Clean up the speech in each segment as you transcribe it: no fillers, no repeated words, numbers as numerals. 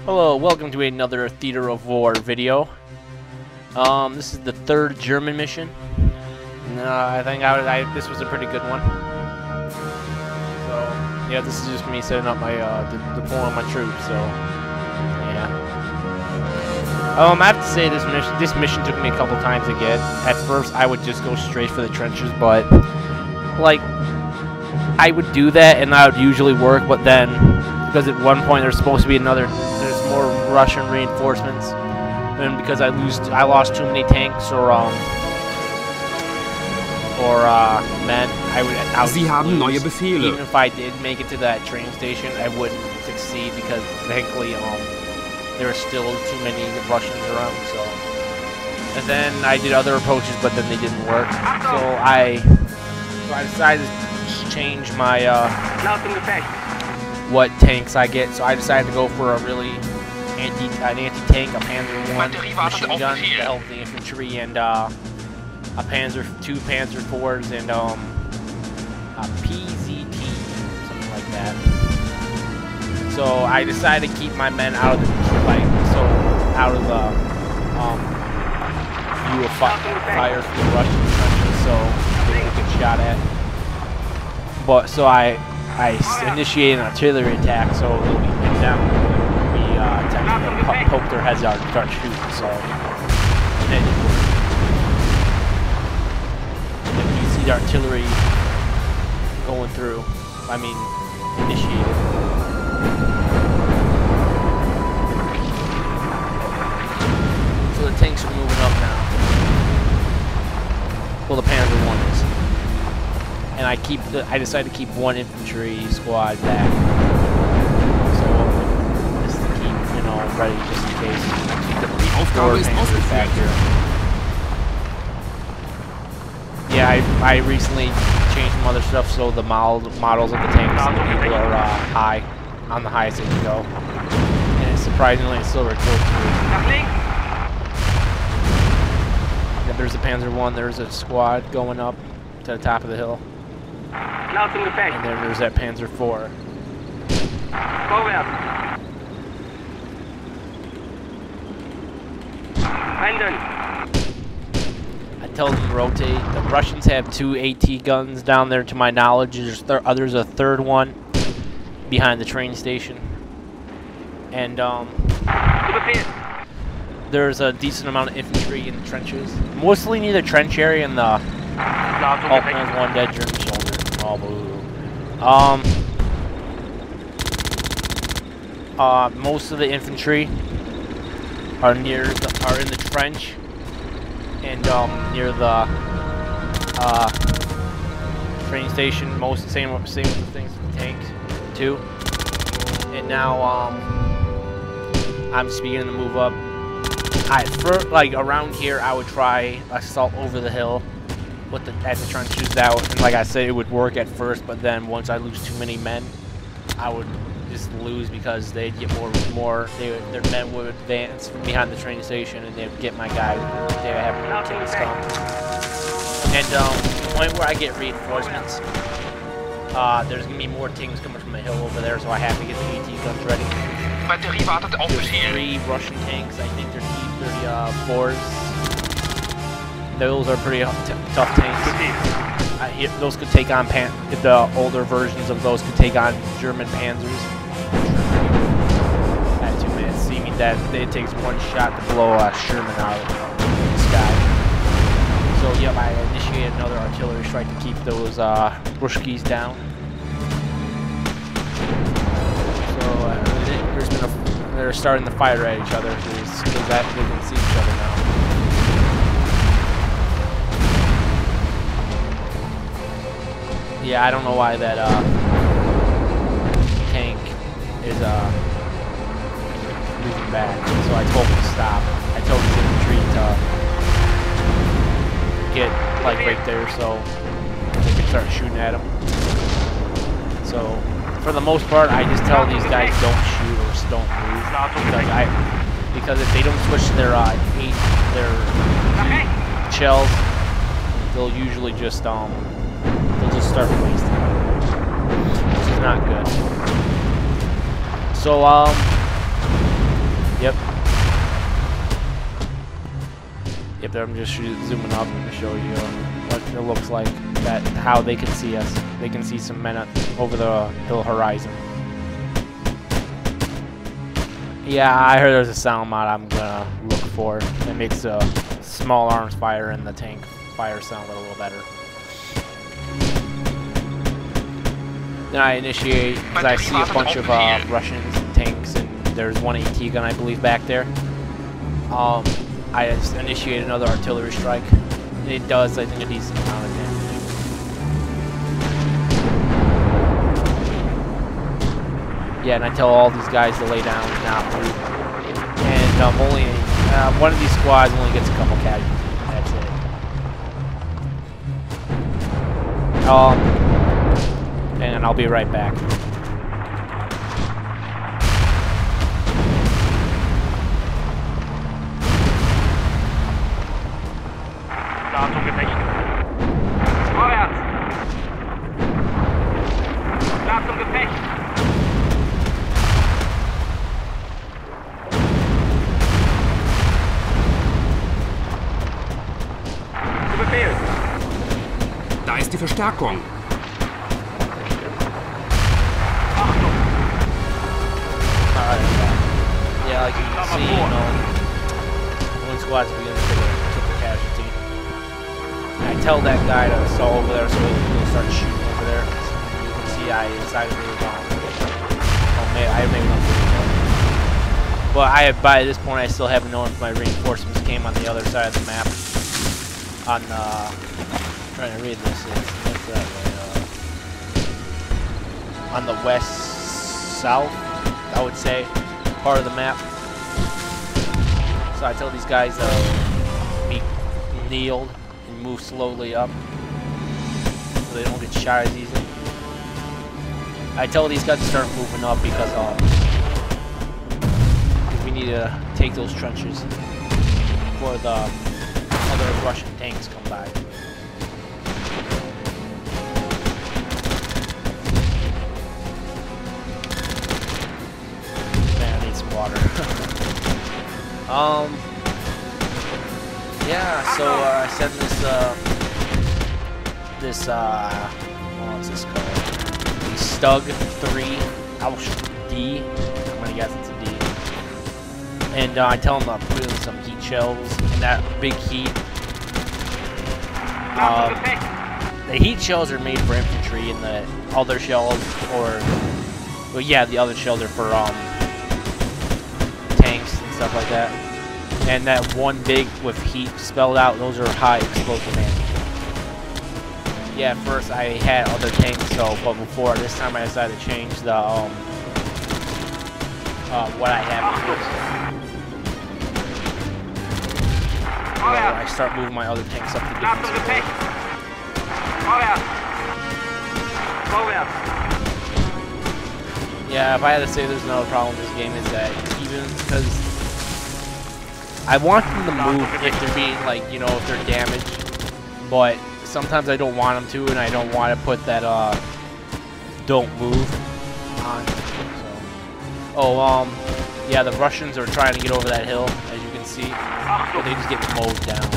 Hello, welcome to another Theater of War video. This is the third German mission. I think this was a pretty good one. So, yeah, this is just me setting up my deploying my troops. So, yeah. I have to say this mission took me a couple times to get. At first, I would just go straight for the trenches, but like I would do that, and that would usually work. But then, because at one point there's supposed to be more Russian reinforcements, and because I lost too many tanks or men, I would Sie haben neue Befehle. Even if I did make it to that train station, I wouldn't succeed because thankfully there were still too many Russians around. So, and then I did other approaches, but then they didn't work. So I decided to change my what tanks I get. So I decided to go for a really anti-tank, a Panzer I machine gun to help the infantry, and two Panzer IVs, and a PZT, something like that. So I decided to keep my men out of the view of fire from the Russian trenches, so they don't get shot at. But so I initiated an artillery attack, so they'll be pinned down. Poke their heads out and start shooting, so and then you see the artillery going through, initiated. So the tanks are moving up now. Well, the Panzer I is. And I decided to keep one infantry squad back. Ready just in case. Yeah, I recently changed some other stuff so the models of the tanks and the people are on the highest they can go. And surprisingly, it's still recorded. Yeah, there's a Panzer I, there's a squad going up to the top of the hill. And then there's that Panzer IV. I tell them to rotate. The Russians have 2 AT guns down there, to my knowledge. There's a third one behind the train station. And there's a decent amount of infantry in the trenches. Mostly near the trench area and the... Oh, there's one dead German soldier. Oh, boo. Most of the infantry are in the trench and near the train station. Same with the things with the tanks too. And now I'm just beginning to move up. Around here, I would try assault over the hill at the trenches out, and like I said, it would work at first, but then once I lose too many men, I would just lose because they'd get their men would advance from behind the train station, and they would get my guys. They would have more tanks come. And the point where I get reinforcements, there's gonna be more tanks coming from the hill over there, so I have to get the AT guns ready. There's 3 Russian tanks. I think they're T-34s. Those are pretty tough tanks. Those could take on the older versions of those could take on German Panzers. At 2 minutes, seeming that it takes one shot to blow a Sherman out of the sky. So yep, I initiated another artillery strike to keep those Ruskies down. So they're starting to fire at each other because they can see each other now. Yeah, I don't know why that tank is moving back. So I told him to stop. I told his infantry to get right there so they can start shooting at him. So for the most part, I just tell these guys don't shoot or don't move because if they don't switch their shells, they'll usually just start wasting, which is not good. So Yep. Yep, there, I'm just zooming up to show you what it looks like, how they can see us. They can see some men over the hill horizon. Yeah, I heard there's a sound mod I'm gonna look for that makes a small arms fire and the tank fire sound a little better. Then I initiate, because I see a bunch of Russians and tanks, and there's one AT gun, I believe, back there. I just initiate another artillery strike. It does, I think, a decent amount of damage. Yeah, and I tell all these guys to lay down and not move. And only one of these squads only gets a couple casualties. That's it. And I'll be right back. Da ist die Verstärkung. Yeah, like you can see, one squad's beginning to take a casualty. And I tell that guy to stall over there so he'll start shooting over there. You can see I decided to move on. I made nothing. But by this point, I still haven't known if my reinforcements came on the other side of the map. On I'm trying to read this. What's that way? On the west-south, I would say, part of the map. So I tell these guys be kneeled and move slowly up so they don't get shot as easy. I tell these guys to start moving up because we need to take those trenches before the other Russian tanks come by. Man, I need some water. Yeah, so I sent this what's this called? The Stug 3 Ausch D. I'm gonna guess it's a D. And I tell them to put in some heat shells and that big heat. The heat shells are made for infantry, and the other shells, well, yeah, the other shells are for tanks and stuff like that. And that one big with heat spelled out, those are high explosive ammo. Yeah, at first I had other tanks, but before this time I decided to change the what I have first. So I start moving my other tanks up to get them support. Yeah, if I had to say there's another problem with this game, is that even because I want them to move if they're being, like, you know, if they're damaged, but sometimes I don't want them to, and I don't want to put that don't move on. So, yeah, the Russians are trying to get over that hill, as you can see, but they just get mowed down.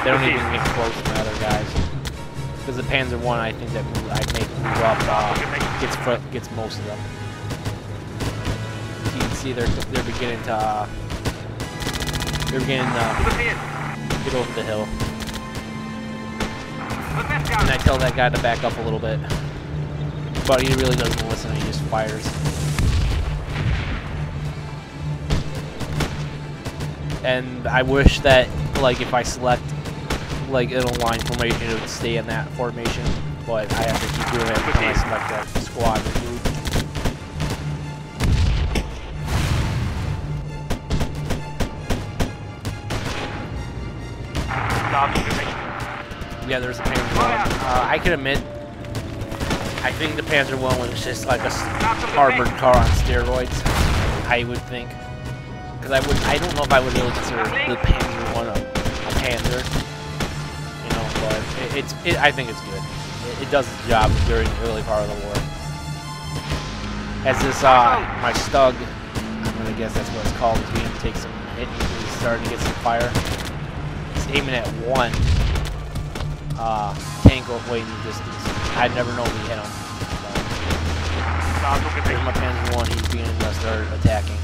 They don't even get close to the other guys. Because the Panzer I, I think that I make move up gets most of them. You can see they're beginning to get over the hill. And I tell that guy to back up a little bit, but he really doesn't listen. He just fires. And I wish that, like, if I select, like, an aligned formation, it would stay in that formation. But I have to keep doing it every time I select that squad to move. Yeah, there's a Panzer I can admit, I think the Panzer I was just like a armored car on steroids. I would think. Because I don't know if I would really consider the Panzer I a Panzer, you know, but I think it's good. It does its job during the early part of the war. As this, my Stug, I'm gonna guess that's what it's called. He's beginning to take some hit. He's starting to get some fire. He's aiming at one tank way in the distance. I'd never known he hit him. Here's my Panzer 1. He's beginning to start attacking.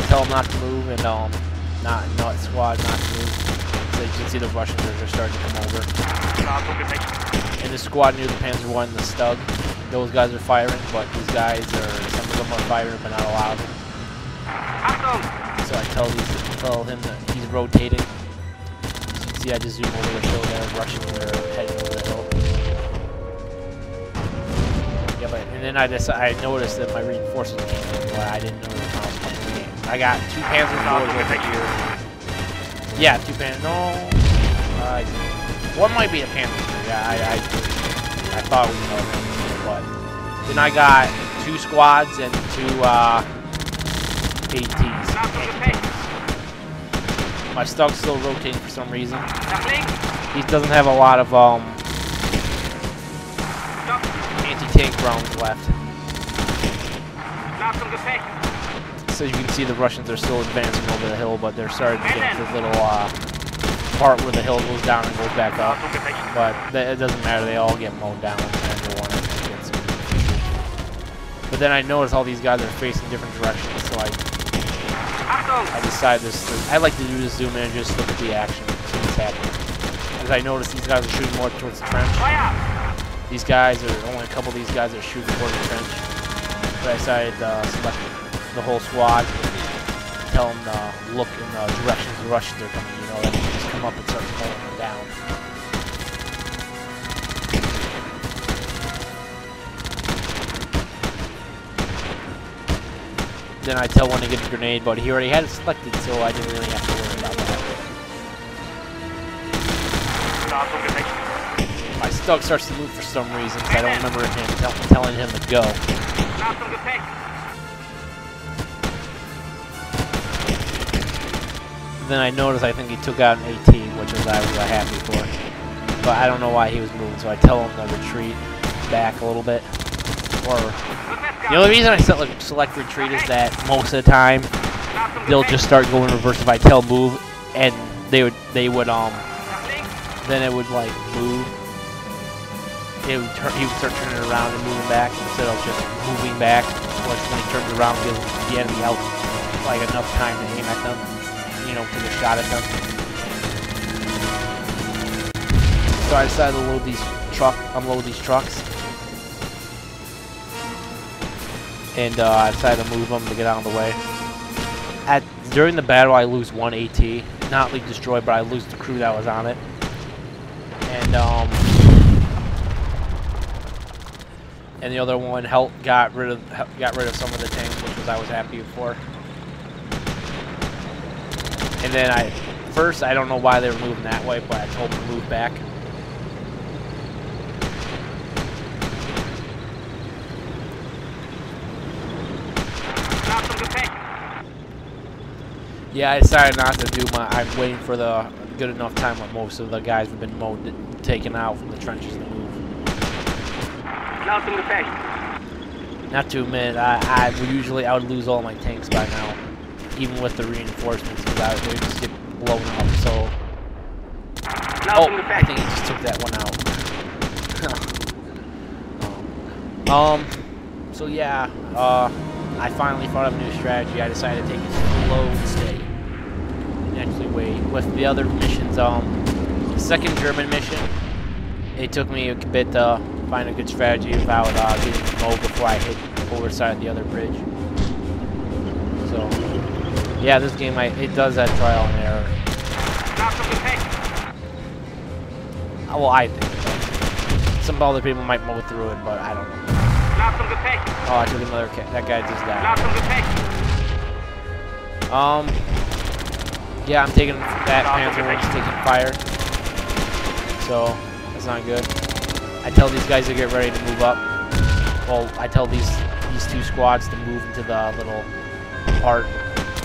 Tell them not to move and not squad not to move. So you can see the Russians are starting to come over. And the squad near the Panzer 1 and the Stug, those guys are firing, but these guys some of them are firing but not allowed. So I tell him that he's rotating. So you can see I just zoom over the hill there. Russians are heading over the hill. Yeah, and then I noticed that my reinforcements came in, but I didn't know that I was playing the game. I got 2 Panzer IVs over here. Yeah, 2 Panzer. No, one might be a Panzer III. Yeah, I thought we know them, but then I got 2 squads and 2 ATs. My Stug's still rotating for some reason. He doesn't have a lot of anti-tank rounds left. So you can see the Russians are still advancing over the hill, but they're starting to get to the little part where the hill goes down and goes back up. But it doesn't matter, they all get mowed down. But then I noticed all these guys are facing different directions, so I decided I like to do this zoom in and just look at the action, see what's happening. As I noticed, these guys are shooting more towards the trench. These guys are, only a couple of these guys are shooting towards the trench. But I decided to select the whole squad, tell them to look in the directions the Russians are coming, you know, they can just come up and start mowing them down. Then I tell one to get a grenade, but he already had it selected, so I didn't really have to worry about that. My Stug starts to move for some reason, so I don't remember him telling him to go. Then I noticed I think he took out an AT, which I was happy for. But I don't know why he was moving, so I tell him to retreat back a little bit. Or the only reason I select retreat is that most of the time they'll just start going reverse if I tell move, and they would then it would like move. He would start turning around and moving back instead of just moving back. Which when he turns around, gives the enemy out like enough time to aim at them, you know, take a shot at them. So I decided to unload these trucks. And I decided to move them to get out of the way. During the battle, I lose 1 AT, not lead destroyed, but I lose the crew that was on it. And the other one got rid of some of the tanks, which I was happy for. And then first I don't know why they were moving that way, but I told them to move back. Yeah, I decided not to do I'm waiting for the good enough time when most of the guys have been taken out from the trenches to move. Not to admit, I would lose all my tanks by now, even with the reinforcements, because they would just get blown up. So, I think he just took that one out. So yeah, I finally thought of a new strategy. I decided to take it slow and steady. And actually wait. With the other missions, the second German mission, it took me a bit to find a good strategy about getting mowed before I hit the overside of the other bridge. So, yeah, this game, it does that trial and error. Well, I think it does. Some other people might mow through it, but I don't know. Oh, I took another that guy just died. Yeah, I'm taking that Panzer one's taking fire. So, that's not good. I tell these guys to get ready to move up. Well, I tell these 2 squads to move into the little part